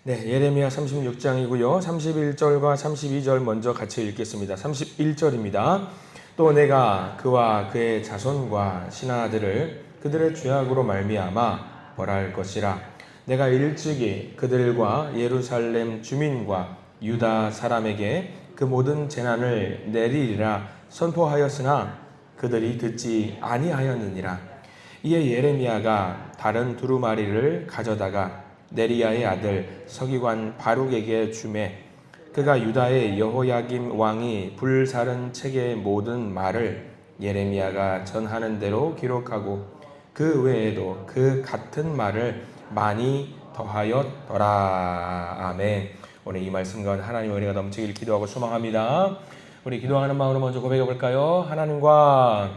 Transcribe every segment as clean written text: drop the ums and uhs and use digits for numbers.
네, 예레미야 36장이고요. 31절과 32절 먼저 같이 읽겠습니다. 31절입니다. 또 내가 그와 그의 자손과 신하들을 그들의 죄악으로 말미암아 벌할 것이라. 내가 일찍이 그들과 예루살렘 주민과 유다 사람에게 그 모든 재난을 내리리라 선포하였으나 그들이 듣지 아니하였느니라. 이에 예레미야가 다른 두루마리를 가져다가 네리야의 아들 서기관 바룩에게 주매 그가 유다의 여호야김 왕이 불사른 책의 모든 말을 예레미야가 전하는 대로 기록하고 그 외에도 그 같은 말을 많이 더하였더라. 아멘. 오늘 이 말씀 가운데 하나님의 은혜가 넘치길 기도하고 소망합니다. 우리 기도하는 마음으로 먼저 고백해 볼까요? 하나님과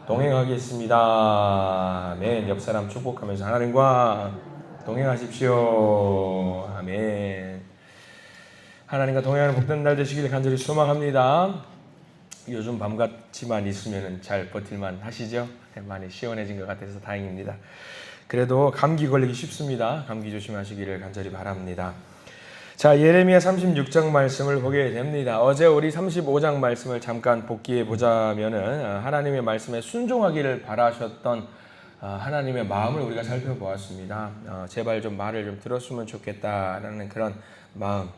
동행하겠습니다. 아멘. 옆 사람 축복하면서 하나님과 동행하십시오. 아멘. 하나님과 동행하는 복된 날 되시길 간절히 소망합니다. 요즘 밤같이만 있으면 잘 버틸만 하시죠? 많이 시원해진 것 같아서 다행입니다. 그래도 감기 걸리기 쉽습니다. 감기 조심하시기를 간절히 바랍니다. 자, 예레미야 36장 말씀을 보게 됩니다. 어제 우리 35장 말씀을 잠깐 복기해 보자면은 하나님의 말씀에 순종하기를 바라셨던 하나님의 마음을 우리가 살펴보았습니다. 제발 좀 말을 좀 들었으면 좋겠다라는 그런 마음.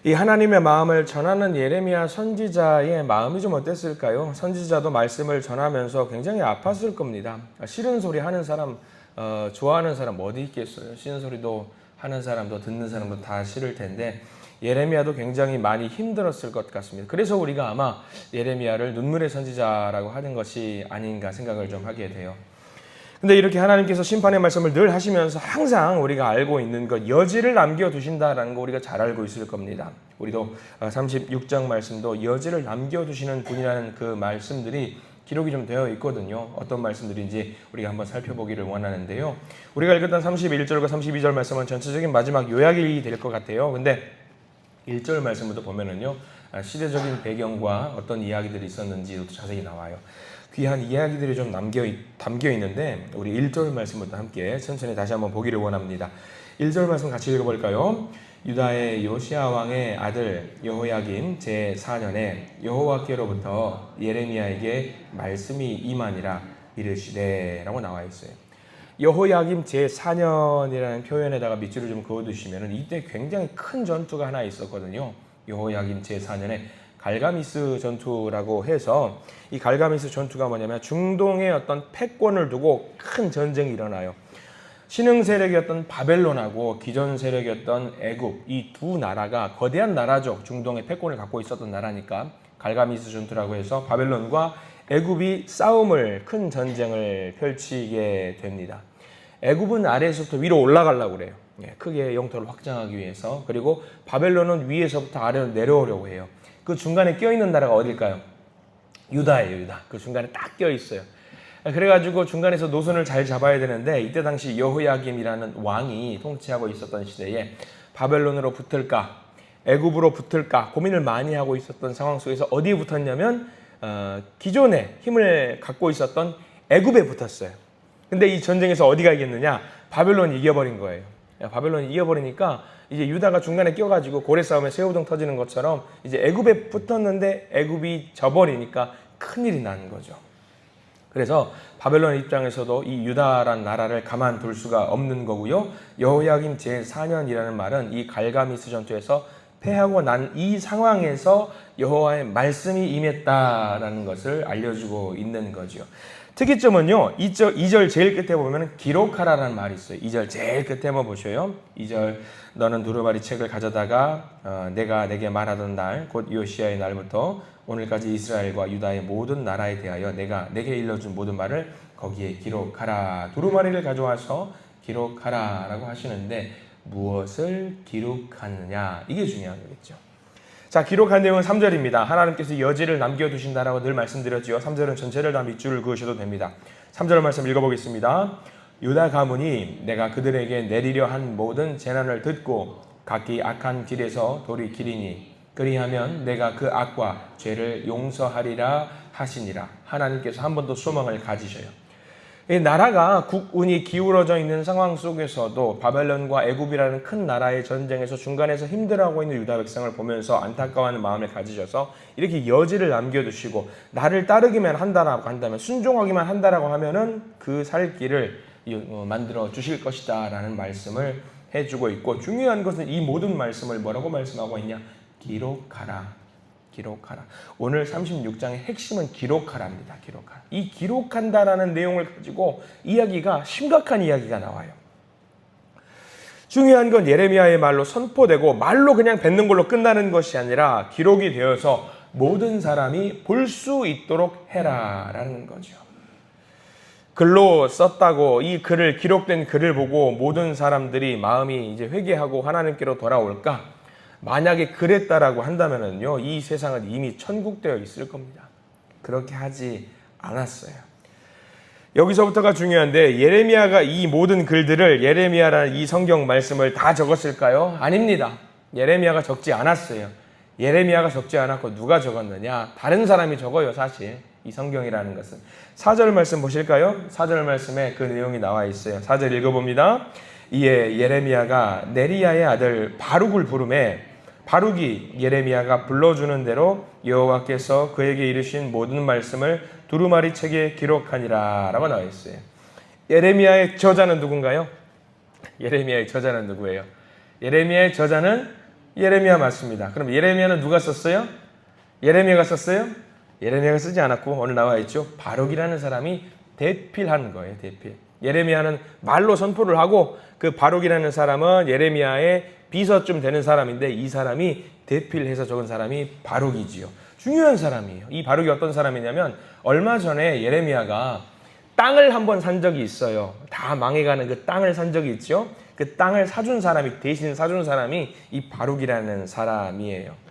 이 하나님의 마음을 전하는 예레미야 선지자의 마음이 좀 어땠을까요? 선지자도 말씀을 전하면서 굉장히 아팠을 겁니다. 싫은 소리 하는 사람, 좋아하는 사람 어디 있겠어요? 싫은 소리도 하는 사람도 듣는 사람도 다 싫을 텐데 예레미야도 굉장히 많이 힘들었을 것 같습니다. 그래서 우리가 아마 예레미야를 눈물의 선지자라고 하는 것이 아닌가 생각을 좀 하게 돼요. 근데 이렇게 하나님께서 심판의 말씀을 늘 하시면서 항상 우리가 알고 있는 것, 여지를 남겨두신다라는 거 우리가 잘 알고 있을 겁니다. 우리도 36장 말씀도 여지를 남겨두시는 분이라는 그 말씀들이 기록이 좀 되어 있거든요. 어떤 말씀들인지 우리가 한번 살펴보기를 원하는데요. 우리가 읽었던 31절과 32절 말씀은 전체적인 마지막 요약이 될 것 같아요. 근데 1절 말씀부터 보면은요, 시대적인 배경과 어떤 이야기들이 있었는지도 자세히 나와요. 귀한 이야기들이 좀 담겨 있는데 우리 1절 말씀부터 함께 천천히 다시 한번 보기를 원합니다. 1절 말씀 같이 읽어볼까요? 유다의 요시야 왕의 아들 여호야김 제4년에 여호와께로부터 예레미야에게 말씀이 임하니라 이르시되 라고 나와 있어요. 여호야김 제4년이라는 표현에다가 밑줄을 좀 그어두시면 이때 굉장히 큰 전투가 하나 있었거든요. 여호야김 제4년에 갈가미스 전투라고 해서 이 갈가미스 전투가 뭐냐면 중동의 어떤 패권을 두고 큰 전쟁이 일어나요. 신흥 세력이었던 바벨론하고 기존 세력이었던 애굽 이 두 나라가 거대한 나라죠. 중동의 패권을 갖고 있었던 나라니까 갈가미스 전투라고 해서 바벨론과 애굽이 싸움을 큰 전쟁을 펼치게 됩니다. 애굽은 아래에서부터 위로 올라가려고 그래요. 크게 영토를 확장하기 위해서. 그리고 바벨론은 위에서부터 아래로 내려오려고 해요. 그 중간에 껴있는 나라가 어딜까요? 유다예요. 유다. 그 중간에 딱 껴있어요. 그래가지고 중간에서 노선을 잘 잡아야 되는데 이때 당시 여호야김이라는 왕이 통치하고 있었던 시대에 바벨론으로 붙을까 애굽으로 붙을까 고민을 많이 하고 있었던 상황 속에서 어디에 붙었냐면 기존에 힘을 갖고 있었던 애굽에 붙었어요. 근데 이 전쟁에서 어디가 이겼느냐? 바벨론이 이겨버린 거예요. 바벨론이 이겨버리니까 이제 유다가 중간에 껴가지고 고래 싸움에 새우등 터지는 것처럼 이제 애굽에 붙었는데 애굽이 져버리니까 큰일이 나는 거죠. 그래서 바벨론 입장에서도 이 유다란 나라를 가만둘 수가 없는 거고요. 여호야김 제4년이라는 말은 이 갈가미스 전투에서 패하고 난 이 상황에서 여호와의 말씀이 임했다라는 것을 알려주고 있는 거죠. 특이점은요. 2절 제일 끝에 보면 기록하라라는 말이 있어요. 2절 제일 끝에 한번 보셔요. 2절 너는 두루마리 책을 가져다가 내가 내게 말하던 날 곧 요시야의 날부터 오늘까지 이스라엘과 유다의 모든 나라에 대하여 내가 내게 일러준 모든 말을 거기에 기록하라. 두루마리를 가져와서 기록하라 라고 하시는데 무엇을 기록하느냐 이게 중요한 거겠죠. 자, 기록한 내용은 3절입니다. 하나님께서 여지를 남겨두신다라고 늘 말씀드렸지요. 3절은 전체를 다 밑줄을 그으셔도 됩니다. 3절 말씀 읽어보겠습니다. 유다 가문이 내가 그들에게 내리려 한 모든 재난을 듣고 각기 악한 길에서 돌이키리니 그리하면 내가 그 악과 죄를 용서하리라 하시니라. 하나님께서 한 번 더 소망을 가지셔요. 이 나라가 국운이 기울어져 있는 상황 속에서도 바벨론과 애굽이라는 큰 나라의 전쟁에서 중간에서 힘들어하고 있는 유다 백성을 보면서 안타까워하는 마음을 가지셔서 이렇게 여지를 남겨두시고 나를 따르기만 한다라고 한다면, 순종하기만 한다라고 하면은 그 살 길을 만들어 주실 것이다라는 말씀을 해주고 있고, 중요한 것은 이 모든 말씀을 뭐라고 말씀하고 있냐? 기록하라. 기록하라. 오늘 36장의 핵심은 기록하라입니다. 기록하라. 이 기록한다라는 내용을 가지고 이야기가, 심각한 이야기가 나와요. 중요한 건 예레미야의 말로 선포되고 말로 그냥 뱉는 걸로 끝나는 것이 아니라 기록이 되어서 모든 사람이 볼 수 있도록 해라라는 거죠. 글로 썼다고 이 글을, 기록된 글을 보고 모든 사람들이 마음이 이제 회개하고 하나님께로 돌아올까? 만약에 그랬다라고 한다면은요, 이 세상은 이미 천국되어 있을 겁니다. 그렇게 하지 않았어요. 여기서부터가 중요한데, 예레미야가 이 모든 글들을, 예레미야라는 이 성경 말씀을 다 적었을까요? 아닙니다. 예레미야가 적지 않았어요. 예레미야가 적지 않았고 누가 적었느냐? 다른 사람이 적어요, 사실. 이 성경이라는 것은. 4절 말씀 보실까요? 4절 말씀에 그 내용이 나와 있어요. 4절 읽어봅니다. 이에 예레미야가 네리야의 아들 바룩을 부르매 바룩이 예레미야가 불러주는 대로 여호와께서 그에게 이르신 모든 말씀을 두루마리 책에 기록하니라 라고 나와 있어요. 예레미야의 저자는 누군가요? 예레미야의 저자는 누구예요? 예레미야의 저자는 예레미야 맞습니다. 그럼 예레미야는 누가 썼어요? 예레미야가 썼어요? 예레미야가 쓰지 않았고 오늘 나와 있죠. 바룩이라는 사람이 대필한 거예요. 대필. 예레미야는 말로 선포를 하고 그 바룩이라는 사람은 예레미야의 비서쯤 되는 사람인데 이 사람이 대필해서 적은 사람이 바룩이지요. 중요한 사람이에요. 이 바룩이 어떤 사람이냐면 얼마 전에 예레미야가 땅을 한번 산 적이 있어요. 다 망해가는 그 땅을 산 적이 있죠. 그 땅을 사준 사람이, 대신 사준 사람이 이 바룩이라는 사람이에요.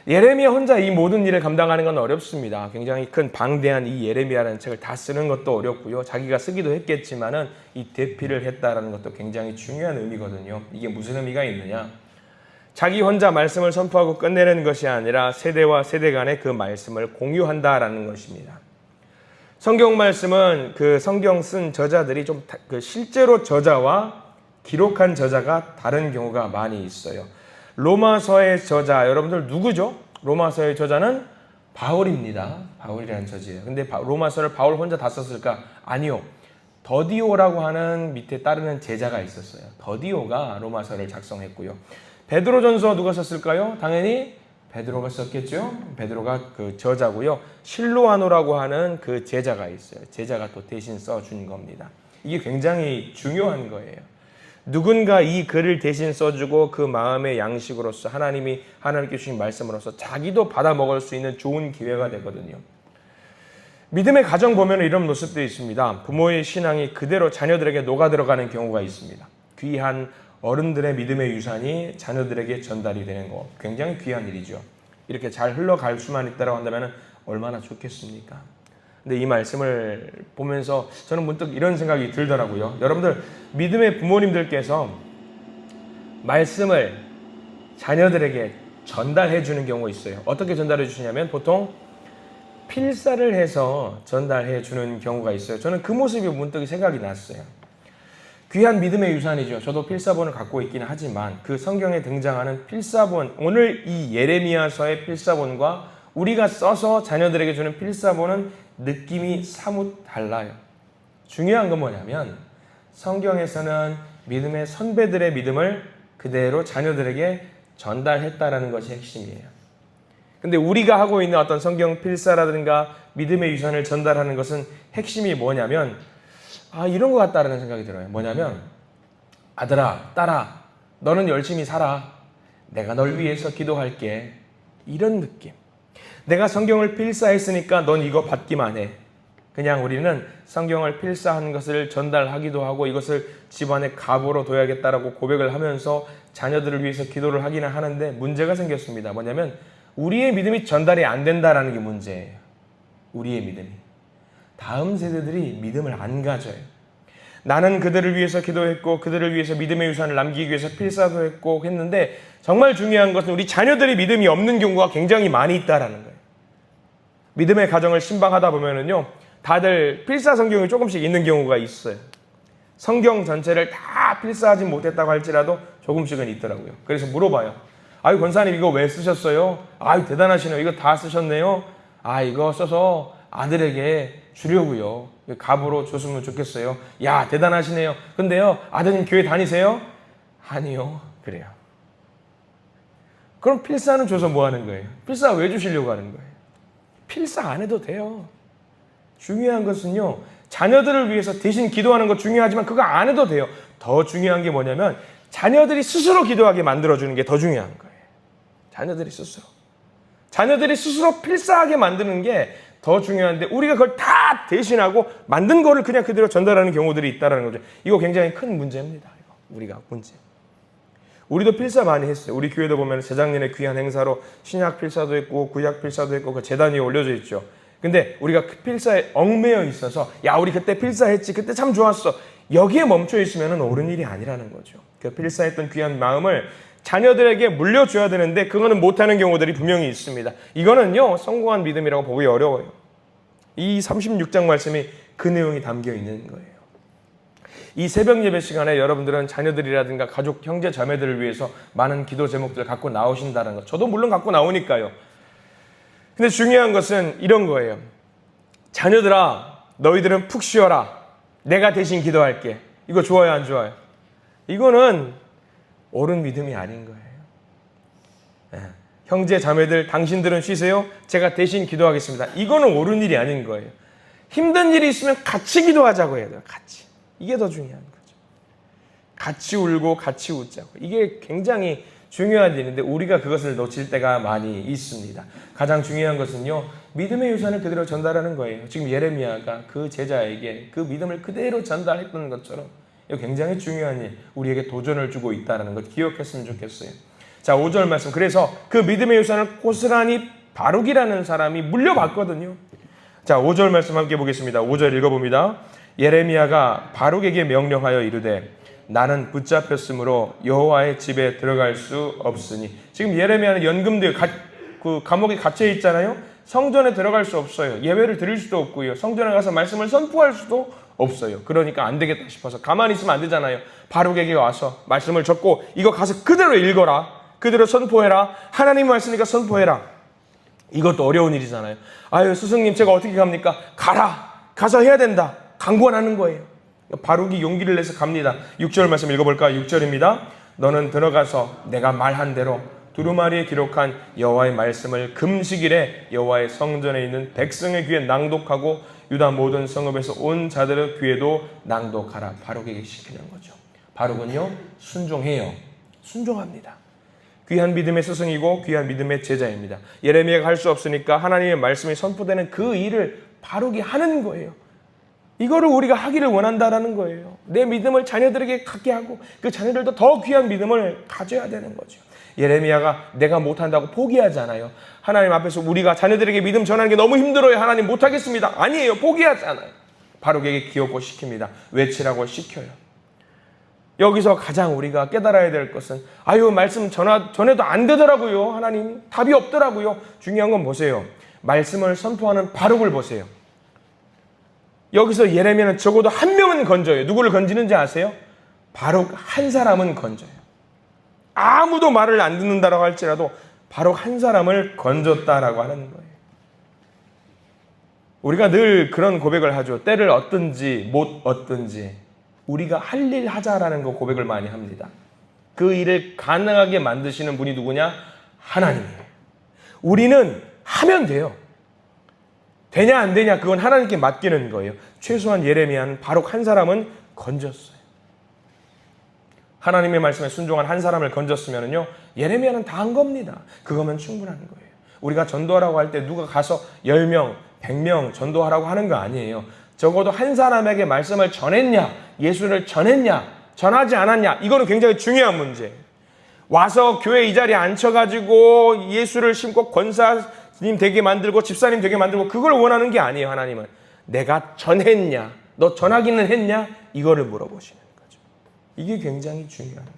예레미야 혼자 이 모든 일을 감당하는 건 어렵습니다. 굉장히 큰 방대한 이 예레미야라는 책을 다 쓰는 것도 어렵고요. 자기가 쓰기도 했겠지만은 이 대필을 했다라는 것도 굉장히 중요한 의미거든요. 이게 무슨 의미가 있느냐? 자기 혼자 말씀을 선포하고 끝내는 것이 아니라 세대와 세대 간에 그 말씀을 공유한다라는 것입니다. 성경 말씀은 그 성경 쓴 저자들이 좀 그 실제로 저자와 기록한 저자가 다른 경우가 많이 있어요. 로마서의 저자, 여러분들 누구죠? 로마서의 저자는 바울입니다. 바울이라는 저자예요. 근데 로마서를 바울 혼자 다 썼을까? 아니요. 더디오라고 하는 밑에 따르는 제자가 있었어요. 더디오가 로마서를 작성했고요. 베드로전서 누가 썼을까요? 당연히 베드로가 썼겠죠. 베드로가 그 저자고요. 실로아노라고 하는 그 제자가 있어요. 제자가 또 대신 써준 겁니다. 이게 굉장히 중요한 거예요. 누군가 이 글을 대신 써주고 그 마음의 양식으로서 하나님께 주신 말씀으로서 자기도 받아 먹을 수 있는 좋은 기회가 되거든요. 믿음의 가정 보면 이런 모습도 있습니다. 부모의 신앙이 그대로 자녀들에게 녹아 들어가는 경우가 있습니다. 귀한 어른들의 믿음의 유산이 자녀들에게 전달이 되는 거 굉장히 귀한 일이죠. 이렇게 잘 흘러갈 수만 있다고 한다면 얼마나 좋겠습니까? 근데 이 말씀을 보면서 저는 문득 이런 생각이 들더라고요. 여러분들 믿음의 부모님들께서 말씀을 자녀들에게 전달해 주는 경우가 있어요. 어떻게 전달해 주시냐면 보통 필사를 해서 전달해 주는 경우가 있어요. 저는 그 모습이 문득 생각이 났어요. 귀한 믿음의 유산이죠. 저도 필사본을 갖고 있기는 하지만 그 성경에 등장하는 필사본, 오늘 이 예레미야서의 필사본과 우리가 써서 자녀들에게 주는 필사본은 느낌이 사뭇 달라요. 중요한 건 뭐냐면 성경에서는 믿음의 선배들의 믿음을 그대로 자녀들에게 전달했다라는 것이 핵심이에요. 근데 우리가 하고 있는 어떤 성경 필사라든가 믿음의 유산을 전달하는 것은 핵심이 뭐냐면 이런 것 같다라는 생각이 들어요. 뭐냐면 아들아, 딸아, 너는 열심히 살아. 내가 널 위해서 기도할게. 이런 느낌. 내가 성경을 필사했으니까 넌 이거 받기만 해. 그냥 우리는 성경을 필사한 것을 전달하기도 하고 이것을 집안의 가보로 둬야겠다라고 고백을 하면서 자녀들을 위해서 기도를 하기는 하는데 문제가 생겼습니다. 뭐냐면 우리의 믿음이 전달이 안 된다라는 게 문제예요. 우리의 믿음이. 다음 세대들이 믿음을 안 가져요. 나는 그들을 위해서 기도했고 그들을 위해서 믿음의 유산을 남기기 위해서 필사도 했고 했는데 정말 중요한 것은 우리 자녀들이 믿음이 없는 경우가 굉장히 많이 있다라는 거예요. 믿음의 가정을 신방하다 보면은요, 다들 필사 성경이 조금씩 있는 경우가 있어요. 성경 전체를 다 필사하지 못했다고 할지라도 조금씩은 있더라고요. 그래서 물어봐요. 아유, 권사님 이거 왜 쓰셨어요? 아유, 대단하시네요. 이거 다 쓰셨네요. 아, 이거 써서 아들에게 주려고요. 갑으로 줬으면 좋겠어요. 야, 대단하시네요. 근데요, 아드님 교회 다니세요? 아니요. 그래요. 그럼 필사는 줘서 뭐 하는 거예요? 필사 왜 주시려고 하는 거예요? 필사 안 해도 돼요. 중요한 것은요, 자녀들을 위해서 대신 기도하는 거 중요하지만 그거 안 해도 돼요. 더 중요한 게 뭐냐면 자녀들이 스스로 기도하게 만들어주는 게 더 중요한 거예요. 자녀들이 스스로 필사하게 만드는 게 더 중요한데 우리가 그걸 다 대신하고 만든 거를 그냥 그대로 전달하는 경우들이 있다는 거죠. 이거 굉장히 큰 문제입니다. 우리가 문제. 우리도 필사 많이 했어요. 우리 교회도 보면 재작년에 귀한 행사로 신약 필사도 있고 구약 필사도 있고 그 재단 위에 올려져 있죠. 근데 우리가 그 필사에 얽매여 있어서 야, 우리 그때 필사했지. 그때 참 좋았어. 여기에 멈춰 있으면 옳은 일이 아니라는 거죠. 그 필사했던 귀한 마음을 자녀들에게 물려줘야 되는데 그거는 못하는 경우들이 분명히 있습니다. 이거는요, 성공한 믿음이라고 보기 어려워요. 이 36장 말씀이 그 내용이 담겨 있는 거예요. 이 새벽 예배 시간에 여러분들은 자녀들이라든가 가족, 형제, 자매들을 위해서 많은 기도 제목들을 갖고 나오신다는 것. 저도 물론 갖고 나오니까요. 근데 중요한 것은 이런 거예요. 자녀들아, 너희들은 푹 쉬어라. 내가 대신 기도할게. 이거 좋아요, 안 좋아요? 이거는 옳은 믿음이 아닌 거예요. 네. 형제, 자매들, 당신들은 쉬세요. 제가 대신 기도하겠습니다. 이거는 옳은 일이 아닌 거예요. 힘든 일이 있으면 같이 기도하자고 해야 돼요. 같이. 이게 더 중요한 거죠. 같이 울고 같이 웃자고. 이게 굉장히 중요한 일인데 우리가 그것을 놓칠 때가 많이 있습니다. 가장 중요한 것은요, 믿음의 유산을 그대로 전달하는 거예요. 지금 예레미야가 그 제자에게 그 믿음을 그대로 전달했던 것처럼 이거 굉장히 중요한 일, 우리에게 도전을 주고 있다는 것 기억했으면 좋겠어요. 자, 5절 말씀. 그래서 그 믿음의 유산을 고스란히 바룩이라는 사람이 물려받거든요. 자, 5절 말씀 함께 보겠습니다. 5절 읽어봅니다. 예레미야가 바룩에게 명령하여 이르되 나는 붙잡혔으므로 여호와의 집에 들어갈 수 없으니. 지금 예레미야는 연금돼 그 감옥에 갇혀 있잖아요. 성전에 들어갈 수 없어요. 예배를 드릴 수도 없고요. 성전에 가서 말씀을 선포할 수도 없어요. 그러니까 안 되겠다 싶어서 가만히 있으면 안 되잖아요. 바룩에게 와서 말씀을 적고 이거 가서 그대로 읽어라. 그대로 선포해라. 하나님 말씀이니까 선포해라. 이것도 어려운 일이잖아요. 아유, 스승님 제가 어떻게 갑니까? 가라. 가서 해야 된다. 강권하는 거예요. 바룩이 용기를 내서 갑니다. 6절 말씀 읽어볼까요? 6절입니다. 너는 들어가서 내가 말한 대로 두루마리에 기록한 여호와의 말씀을 금식일에 여호와의 성전에 있는 백성의 귀에 낭독하고 유다 모든 성읍에서 온 자들의 귀에도 낭독하라. 바룩에게 시키는 거죠. 바룩은요, 순종해요. 순종합니다. 귀한 믿음의 스승이고 귀한 믿음의 제자입니다. 예레미야가 할 수 없으니까 하나님의 말씀이 선포되는 그 일을 바룩이 하는 거예요. 이거를 우리가 하기를 원한다라는 거예요. 내 믿음을 자녀들에게 갖게 하고 그 자녀들도 더 귀한 믿음을 가져야 되는 거죠. 예레미야가 내가 못한다고 포기하잖아요. 하나님 앞에서 우리가 자녀들에게 믿음 전하는 게 너무 힘들어요. 하나님 못하겠습니다. 아니에요. 포기하잖아요. 바룩에게 기억고 시킵니다. 외치라고 시켜요. 여기서 가장 우리가 깨달아야 될 것은 아유, 말씀 전해도 안 되더라고요. 하나님 답이 없더라고요. 중요한 건 보세요. 말씀을 선포하는 바룩을 보세요. 여기서 예레미야는 적어도 한 명은 건져요. 누구를 건지는지 아세요? 바룩 한 사람은 건져요. 아무도 말을 안 듣는다라고 할지라도 바룩 한 사람을 건졌다라고 하는 거예요. 우리가 늘 그런 고백을 하죠. 때를 얻든지 못 얻든지 우리가 할 일 하자라는 거 고백을 많이 합니다. 그 일을 가능하게 만드시는 분이 누구냐? 하나님이에요. 우리는 하면 돼요. 되냐 안 되냐 그건 하나님께 맡기는 거예요. 최소한 예레미야는 바룩 한 사람은 건졌어요. 하나님의 말씀에 순종한 한 사람을 건졌으면요, 예레미야는 다 한 겁니다. 그거면 충분한 거예요. 우리가 전도하라고 할 때 누가 가서 10명, 100명 전도하라고 하는 거 아니에요. 적어도 한 사람에게 말씀을 전했냐, 예수를 전했냐, 전하지 않았냐, 이거는 굉장히 중요한 문제예요. 와서 교회 이 자리에 앉혀가지고 예수를 심고 권사님 되게 만들고 집사님 되게 만들고 그걸 원하는 게 아니에요. 하나님은 내가 전했냐, 너 전하기는 했냐, 이거를 물어보시는 거죠. 이게 굉장히 중요한 거예요.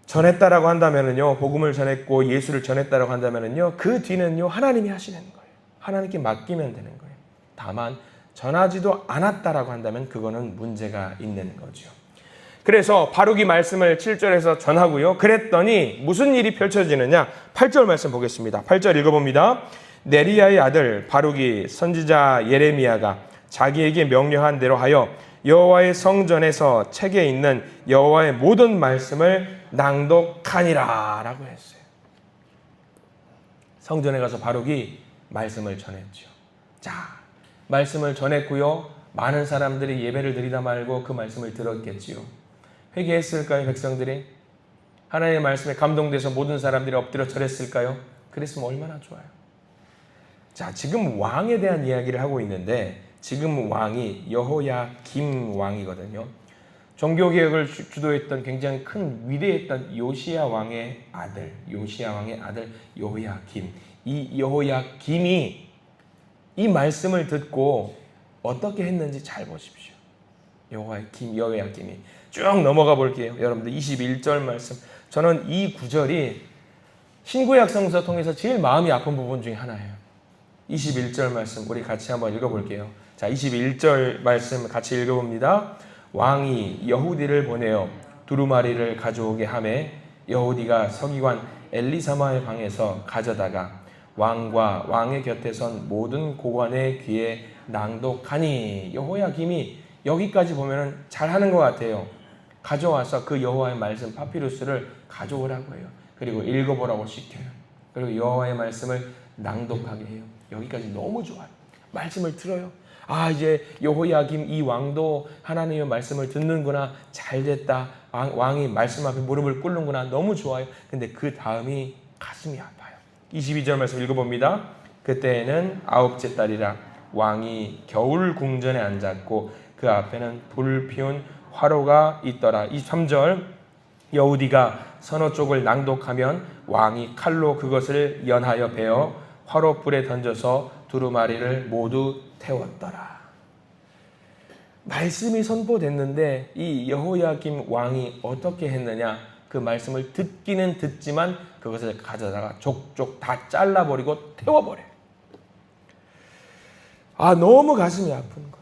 전했다라고 한다면은요, 복음을 전했고 예수를 전했다라고 한다면은요, 그 뒤는요 하나님이 하시는 거예요. 하나님께 맡기면 되는 거예요. 다만 전하지도 않았다라고 한다면 그거는 문제가 있는 거죠. 그래서 바룩이 말씀을 7절에서 전하고요. 그랬더니 무슨 일이 펼쳐지느냐? 8절 말씀 보겠습니다. 8절 읽어봅니다. 네리야의 아들 바룩이 선지자 예레미야가 자기에게 명령한 대로 하여 여호와의 성전에서 책에 있는 여호와의 모든 말씀을 낭독하니라 라고 했어요. 성전에 가서 바룩이 말씀을 전했죠. 자, 말씀을 전했고요. 많은 사람들이 예배를 드리다 말고 그 말씀을 들었겠지요. 회개했을까요, 백성들이? 하나님의 말씀에 감동돼서 모든 사람들이 엎드려 절했을까요? 그랬으면 얼마나 좋아요. 자, 지금 왕에 대한 이야기를 하고 있는데 지금 왕이 여호야김 왕이거든요. 종교개혁을 주도했던 굉장히 큰 위대했던 요시야 왕의 아들 여호야김. 이 여호야김이 이 말씀을 듣고 어떻게 했는지 잘 보십시오. 여호야김이 쭉 넘어가 볼게요. 여러분들 21절 말씀. 저는 이 구절이 신구약 성서 통해서 제일 마음이 아픈 부분 중에 하나예요. 21절 말씀 우리 같이 한번 읽어볼게요. 자, 21절 말씀 같이 읽어봅니다. 왕이 여후디를 보내어 두루마리를 가져오게 하매 여후디가 서기관 엘리사마의 방에서 가져다가 왕과 왕의 곁에 선 모든 고관의 귀에 낭독하니. 여호야김이 여기까지 보면은 잘하는 것 같아요. 가져와서 그 여호와의 말씀 파피루스를 가져오라고 해요. 그리고 읽어보라고 시켜요. 그리고 여호와의 말씀을 낭독하게 해요. 여기까지 너무 좋아요. 말씀을 들어요. 아, 이제 여호야김 이 왕도 하나님의 말씀을 듣는구나. 잘됐다. 왕이 말씀 앞에 무릎을 꿇는구나. 너무 좋아요. 근데 그 다음이 가슴이 아파요. 22절 말씀 읽어봅니다. 그때에는 9째 달이라 왕이 겨울 궁전에 앉았고 그 앞에는 불 피운 화로가 있더라. 23절 여후디가 서너 쪽을 낭독하면 왕이 칼로 그것을 연하여 베어 화로불에 던져서 두루마리를 모두 태웠더라. 말씀이 선포됐는데 이 여호야김 왕이 어떻게 했느냐? 그 말씀을 듣기는 듣지만 그것을 가져다가 족족 다 잘라버리고 태워버려요. 아, 너무 가슴이 아픈 거예요.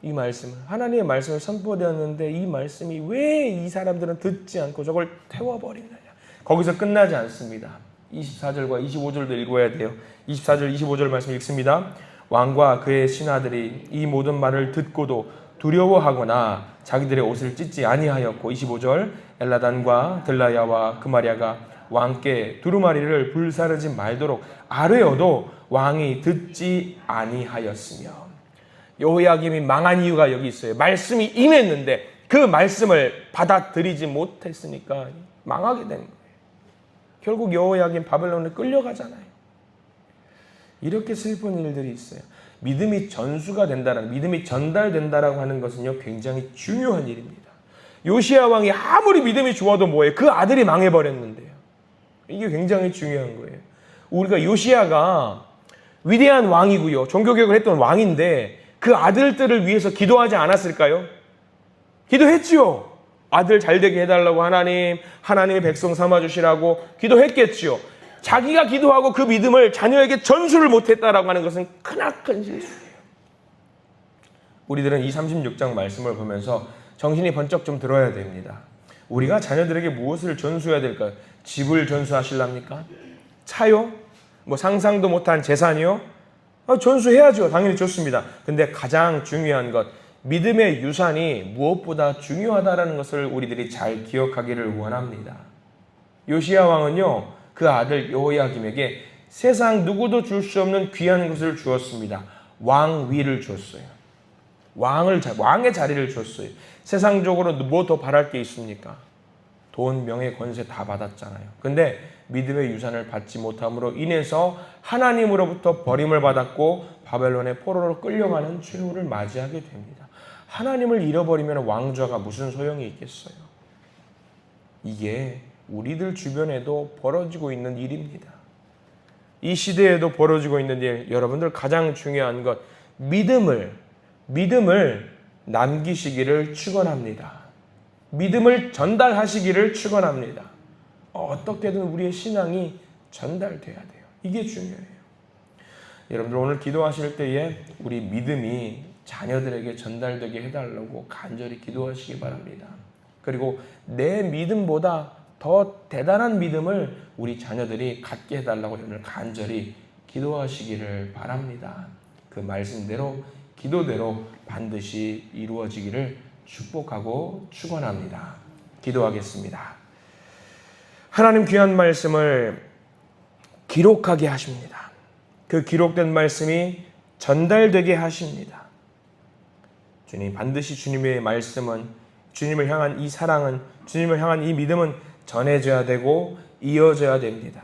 이 말씀을, 하나님의 말씀을 선포되었는데 이 말씀이 왜 이 사람들은 듣지 않고 저걸 태워버리느냐. 거기서 끝나지 않습니다. 24절과 25절도 읽어야 돼요. 24절, 25절 말씀 읽습니다. 왕과 그의 신하들이 이 모든 말을 듣고도 두려워하거나 자기들의 옷을 찢지 아니하였고 25절 엘라단과 들라야와 그마랴가 왕께 두루마리를 불사르지 말도록 아뢰어도 왕이 듣지 아니하였으며. 여호야김이 망한 이유가 여기 있어요. 말씀이 임했는데 그 말씀을 받아들이지 못했으니까 망하게 된 거예요. 결국 여호야김 바벨론에 끌려가잖아요. 이렇게 슬픈 일들이 있어요. 믿음이 전수가 된다는, 믿음이 전달된다라고 하는 것은요, 굉장히 중요한 일입니다. 요시야 왕이 아무리 믿음이 좋아도 뭐예요? 그 아들이 망해버렸는데요. 이게 굉장히 중요한 거예요. 우리가 요시야가 위대한 왕이고요, 종교개혁을 했던 왕인데 그 아들들을 위해서 기도하지 않았을까요? 기도했지요. 아들 잘되게 해달라고 하나님의 백성 삼아주시라고 기도했겠지요. 자기가 기도하고 그 믿음을 자녀에게 전수를 못했다라고 하는 것은 크나큰 실수예요. 우리들은 이 36장 말씀을 보면서 정신이 번쩍 좀 들어야 됩니다. 우리가 자녀들에게 무엇을 전수해야 될까요? 집을 전수하실랍니까? 차요? 뭐 상상도 못한 재산이요? 전수해야죠. 당연히 좋습니다. 근데 가장 중요한 것, 믿음의 유산이 무엇보다 중요하다는 것을 우리들이 잘 기억하기를 원합니다. 요시야 왕은요, 그 아들 여호야김에게 세상 누구도 줄 수 없는 귀한 것을 주었습니다. 왕위를 줬어요. 왕의 자리를 줬어요. 세상적으로 뭐 더 바랄 게 있습니까? 돈, 명예, 권세 다 받았잖아요. 근데 믿음의 유산을 받지 못함으로 인해서 하나님으로부터 버림을 받았고 바벨론의 포로로 끌려가는 최후를 맞이하게 됩니다. 하나님을 잃어버리면 왕좌가 무슨 소용이 있겠어요? 이게 우리들 주변에도 벌어지고 있는 일입니다. 이 시대에도 벌어지고 있는 일, 여러분들 가장 중요한 것, 믿음을 남기시기를 축원합니다. 믿음을 전달하시기를 축원합니다. 어떻게든 우리의 신앙이 전달돼야 돼요. 이게 중요해요. 여러분들 오늘 기도하실 때에 우리 믿음이 자녀들에게 전달되게 해달라고 간절히 기도하시기 바랍니다. 그리고 내 믿음보다 더 대단한 믿음을 우리 자녀들이 갖게 해달라고 오늘 간절히 기도하시기를 바랍니다. 그 말씀대로 기도대로 반드시 이루어지기를 축복하고 축원합니다. 기도하겠습니다. 하나님 귀한 말씀을 기록하게 하십니다. 그 기록된 말씀이 전달되게 하십니다. 주님, 반드시 주님의 말씀은, 주님을 향한 이 사랑은, 주님을 향한 이 믿음은 전해져야 되고 이어져야 됩니다.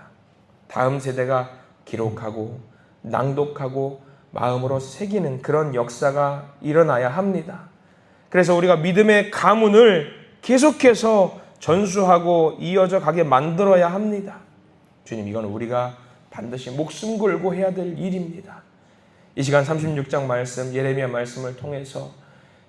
다음 세대가 기록하고 낭독하고 마음으로 새기는 그런 역사가 일어나야 합니다. 그래서 우리가 믿음의 가문을 계속해서 전수하고 이어져 가게 만들어야 합니다. 주님, 이건 우리가 반드시 목숨 걸고 해야 될 일입니다. 이 시간 36장 말씀, 예레미야 말씀을 통해서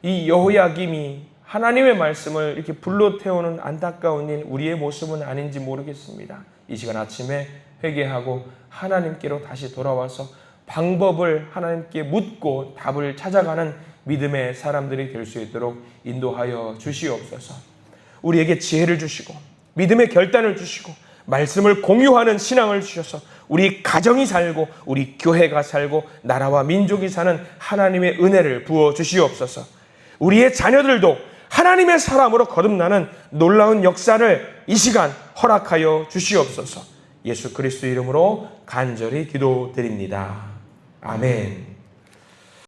이 여호야김이 하나님의 말씀을 이렇게 불러 태우는 안타까운 일, 우리의 모습은 아닌지 모르겠습니다. 이 시간 아침에 회개하고 하나님께로 다시 돌아와서 방법을 하나님께 묻고 답을 찾아가는 믿음의 사람들이 될 수 있도록 인도하여 주시옵소서. 우리에게 지혜를 주시고 믿음의 결단을 주시고 말씀을 공유하는 신앙을 주셔서 우리 가정이 살고 우리 교회가 살고 나라와 민족이 사는 하나님의 은혜를 부어 주시옵소서. 우리의 자녀들도 하나님의 사람으로 거듭나는 놀라운 역사를 이 시간 허락하여 주시옵소서. 예수 그리스도 이름으로 간절히 기도드립니다. 아멘.